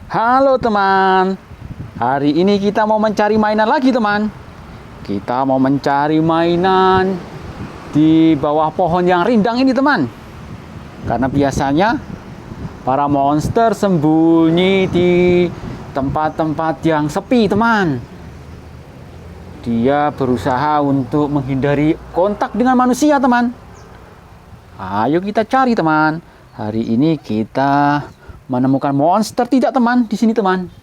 Halo teman, hari ini kita mau mencari mainan lagi teman. Kita mau mencari mainan di bawah pohon yang rindang ini teman. Karena biasanya para monster sembunyi di tempat-tempat yang sepi teman. Dia berusaha untuk menghindari kontak dengan manusia teman. Ayo kita cari teman. Hari ini kita menemukan monster tidak teman di sini teman.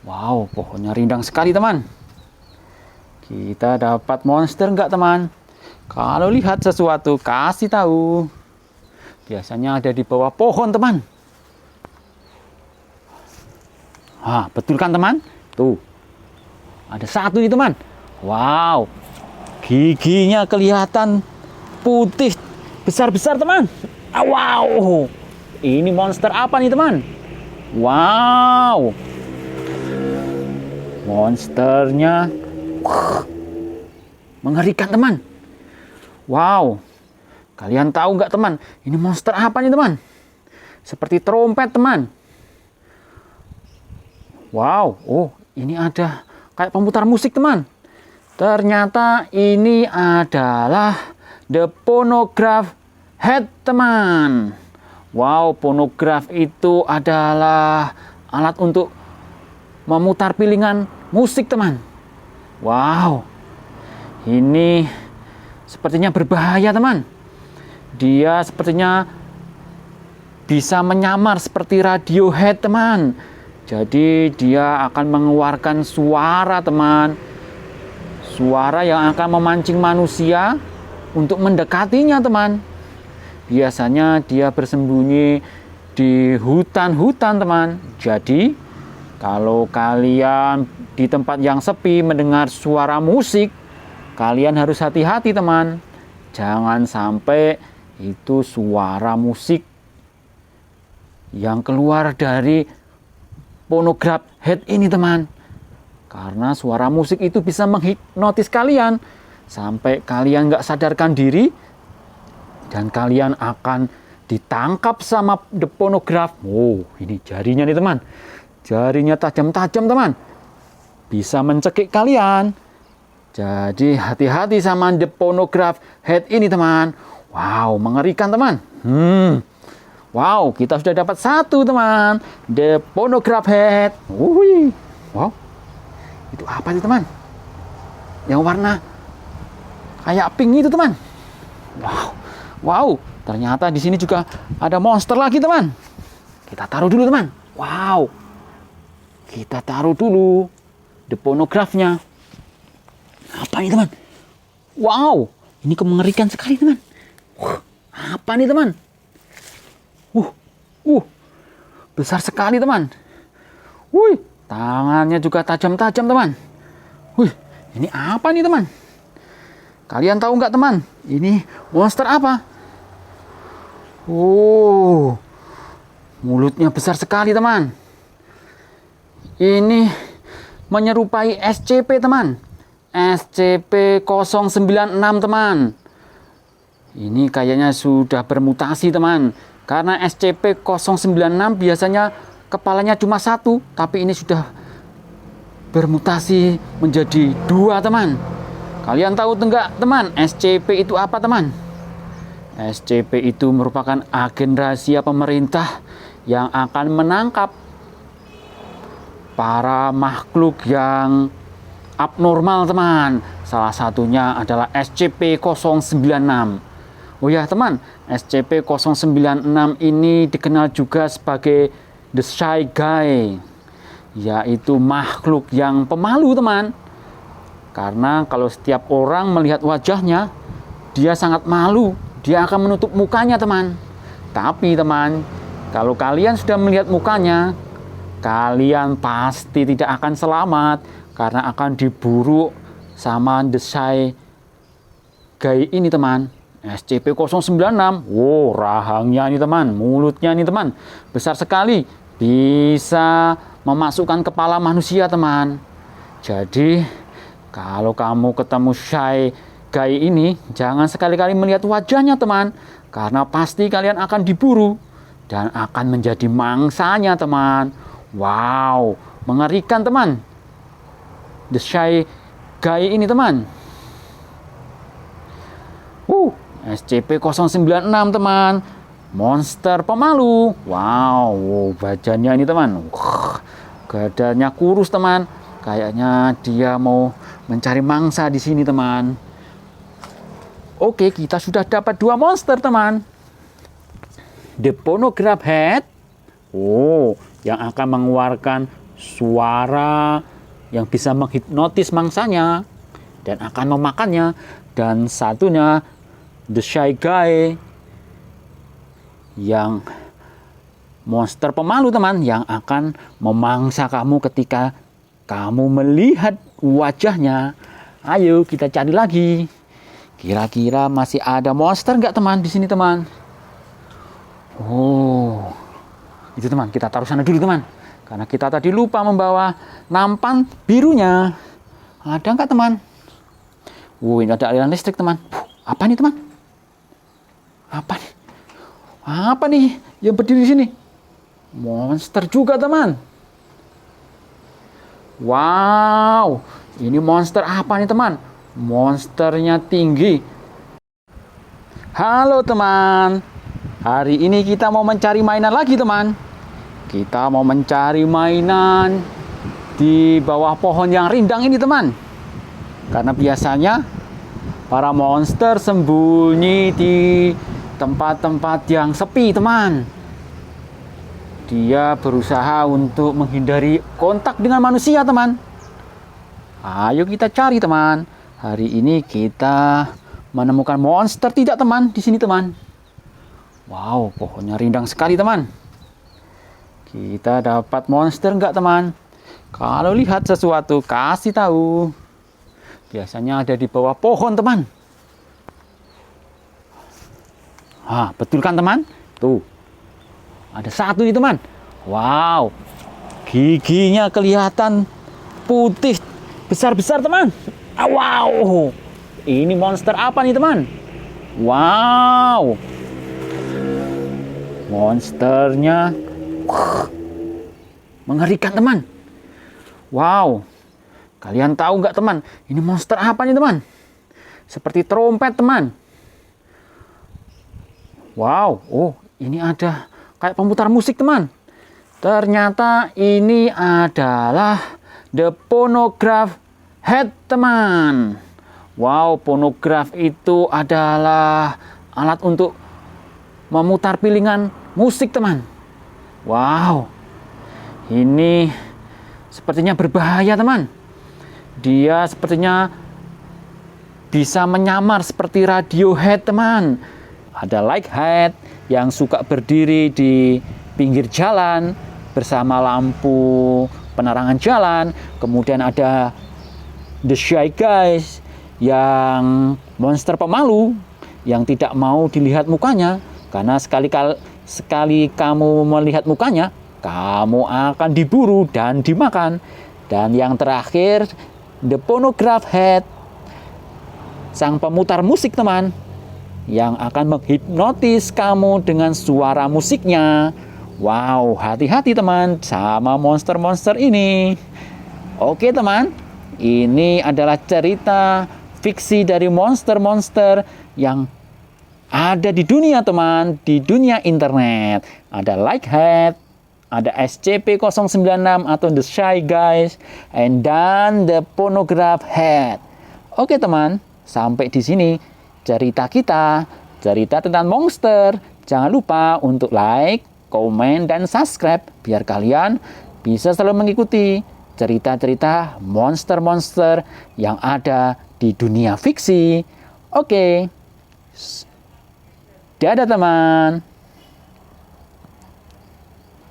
Wow, pohonnya rindang sekali teman. Kita dapat monster enggak teman? Kalau lihat sesuatu kasih tahu. Biasanya ada di bawah pohon teman. Betul kan teman? Tuh. Ada satu nih teman. Wow. Giginya kelihatan putih besar-besar teman. Wow. Ini monster apa nih teman? Wow. Monsternya mengerikan teman. Wow. Kalian tahu nggak teman? Ini monster apa nih teman? Seperti trompet teman. Wow. Oh, ini ada kayak pemutar musik teman. Ternyata ini adalah the phonograph head teman. Wow, fonograf itu adalah alat untuk memutar piringan musik, teman. Wow, ini sepertinya berbahaya, teman. Dia sepertinya bisa menyamar seperti Radiohead, teman. Jadi dia akan mengeluarkan suara, teman. Suara yang akan memancing manusia untuk mendekatinya, teman. Biasanya dia bersembunyi di hutan-hutan teman. Jadi kalau kalian di tempat yang sepi mendengar suara musik, kalian harus hati-hati teman. Jangan sampai itu suara musik yang keluar dari phonograph head ini teman. Karena suara musik itu bisa menghipnotis kalian sampai kalian nggak sadarkan diri. Dan kalian akan ditangkap sama the phonograph. Oh, ini jarinya nih teman. Jarinya tajam-tajam teman. Bisa mencekik kalian. Jadi hati-hati sama the phonograph head ini teman. Wow, mengerikan teman. Wow, kita sudah dapat satu teman. The phonograph head. Wow, itu apa sih teman? Yang warna kayak pink itu teman. Wow, ternyata di sini juga ada monster lagi teman. Kita taruh dulu teman. Wow, kita taruh dulu the phonograph-nya. Apa ini teman? Wow, ini mengerikan sekali teman. Apa nih teman? Besar sekali teman. Tangannya juga tajam-tajam teman. Ini apa nih teman? Kalian tahu nggak teman? Ini monster apa? Mulutnya besar sekali teman. Ini menyerupai SCP teman. SCP-096 teman. Ini kayaknya sudah bermutasi teman. Karena SCP-096 biasanya kepalanya cuma satu. Tapi ini sudah bermutasi menjadi dua teman. Kalian tahu enggak teman, SCP itu apa teman? SCP itu merupakan agen rahasia pemerintah yang akan menangkap para makhluk yang abnormal teman. Salah satunya adalah SCP-096. Oh ya teman, SCP-096 ini dikenal juga sebagai The Shy Guy, yaitu makhluk yang pemalu teman. Karena kalau setiap orang melihat wajahnya, dia sangat malu. Dia akan menutup mukanya teman. Tapi teman, kalau kalian sudah melihat mukanya, kalian pasti tidak akan selamat. Karena akan diburu sama The Shy Guy ini teman. SCP-096. Wow, rahangnya ini teman. Mulutnya ini teman. Besar sekali. Bisa memasukkan kepala manusia teman. Jadi kalau kamu ketemu Shy Guy ini, jangan sekali-kali melihat wajahnya teman. Karena pasti kalian akan diburu dan akan menjadi mangsanya teman. Wow, mengerikan teman. The Shy Guy ini teman. SCP-096 teman. Monster pemalu. Wow, badannya ini teman. Dadanya kurus teman. Kayaknya dia mau mencari mangsa di sini teman. Oke, kita sudah dapat 2 monster teman. The Phonograph Head. Yang akan mengeluarkan suara yang bisa menghipnotis mangsanya dan akan memakannya. Dan satunya The Shy Guy, yang monster pemalu teman, yang akan memangsa kamu ketika kamu melihat wajahnya. Ayo kita cari lagi. Kira-kira masih ada monster nggak teman di sini teman? Itu teman, kita taruh sana dulu teman. Karena kita tadi lupa membawa nampan birunya. Ada nggak teman? Ini ada aliran listrik teman. Apa nih teman? Apa nih yang berdiri di sini? Monster juga teman. Wow, ini monster apa nih teman? Monsternya tinggi. Halo teman. Hari ini kita mau mencari mainan lagi teman. Kita mau mencari mainan di bawah pohon yang rindang ini teman. Karena biasanya para monster sembunyi di tempat-tempat yang sepi teman. Dia berusaha untuk menghindari kontak dengan manusia teman. Ayo kita cari teman. Hari ini kita menemukan monster tidak teman di sini teman. Wow, pohonnya rindang sekali teman. Kita dapat monster enggak teman? Kalau lihat sesuatu kasih tahu. Biasanya ada di bawah pohon teman. Betul kan teman? Tuh, ada satu nih teman. Wow, giginya kelihatan putih besar-besar teman. Wow, ini monster apa nih teman? Wow, monsternya mengerikan teman. Wow, kalian tahu nggak teman? Ini monster apa nih teman? Seperti trompet teman. Wow, ini ada kayak pemutar musik teman. Ternyata ini adalah The Phonograph Head teman. Wow, phonograph itu adalah alat untuk memutar piringan musik teman. Wow, ini sepertinya berbahaya teman. Dia sepertinya bisa menyamar seperti Radiohead teman. Ada Lighthead yang suka berdiri di pinggir jalan bersama lampu penerangan jalan. Kemudian ada The Shy Guys yang monster pemalu yang tidak mau dilihat mukanya. Karena sekali kamu melihat mukanya, kamu akan diburu dan dimakan. Dan yang terakhir, The Phonograph Head, sang pemutar musik teman, yang akan menghipnotis kamu dengan suara musiknya. Wow, hati-hati teman sama monster-monster ini. Oke teman, ini adalah cerita fiksi dari monster-monster yang ada di dunia teman, di dunia internet. Ada Lighthead, ada SCP-096 atau The Shy Guys, dan The Phonograph Head. Oke teman, sampai di sini cerita kita, cerita tentang monster. Jangan lupa untuk like, komen, dan subscribe biar kalian bisa selalu mengikuti cerita-cerita monster-monster yang ada di dunia fiksi. Oke. Dadah teman.